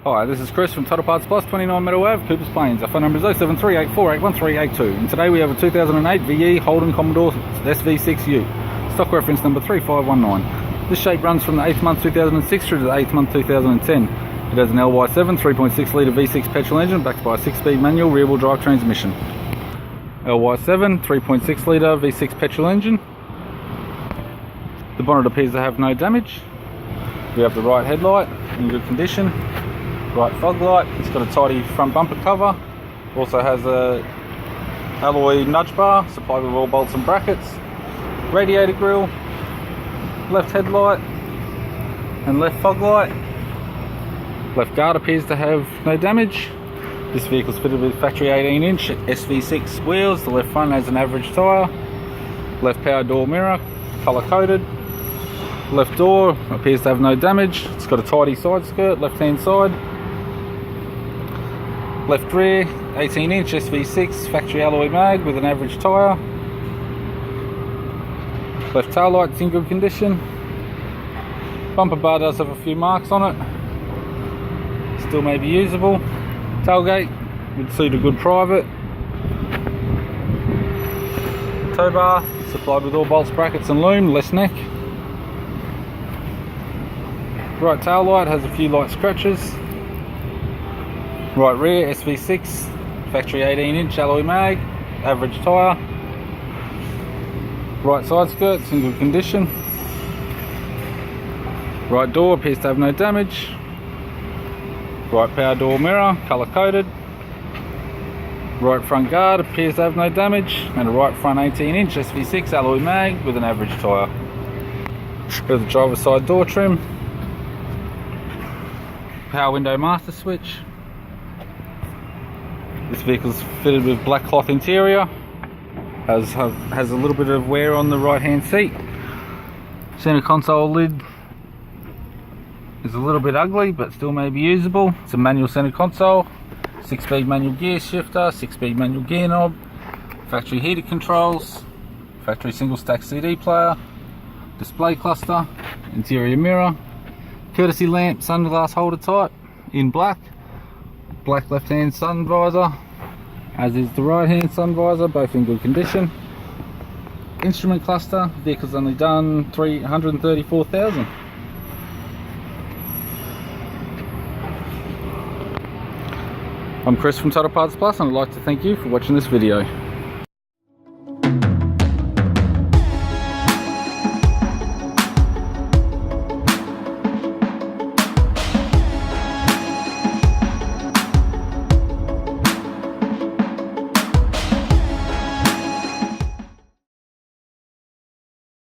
Hi, this is Chris from Total Parts Plus, 29 Meadow Ave, Coopers Plains. Our phone number is 07384813812, and today we have a 2008 VE Holden Commodore SV6 ute, stock reference number 3519. This shape runs from the 8th month 2006 through to the 8th month 2010. It has an LY7 3.6 litre V6 petrol engine backed by a 6-speed manual rear-wheel drive transmission. LY7 3.6 litre V6 petrol engine. The bonnet appears to have no damage. We have the right headlight in good condition. Right fog light, it's got a tidy front bumper cover, also has a alloy nudge bar supplied with all bolts and brackets, radiator grille, left headlight and left fog light. Left guard appears to have no damage. This vehicle is fitted with factory 18-inch SV6 wheels. The left front has an average tyre. Left power door mirror, colour coded. Left door appears to have no damage. It's got a tidy side skirt, left hand side. Left rear, 18-inch SV6 factory alloy mag with an average tyre. Left tail light's in good condition. Bumper bar does have a few marks on it. Still may be usable. Tailgate would suit a good private. Tow bar supplied with all bolts, brackets and loom, less neck. Right tail light has a few light scratches. Right rear, SV6 factory 18-inch alloy mag, average tyre. Right side skirt's in good condition. Right door appears to have no damage. Right power door mirror, colour coded. Right front guard appears to have no damage, and a right front 18-inch SV6 alloy mag with an average tyre. Here's the driver's side door trim. Power window master switch. This vehicle is fitted with black cloth interior. Has a little bit of wear on the right hand seat. Center console lid is a little bit ugly but still may be usable. It's a manual center console, 6-speed manual gear shifter, 6-speed manual gear knob, factory heater controls, factory single stack CD player, display cluster, interior mirror, courtesy lamp, sunglass holder type in black, black left hand sun visor, as is the right hand sun visor, both in good condition. Instrument cluster, vehicle's only done 334,000. I'm Chris from Total Parts Plus, and I'd like to thank you for watching this video.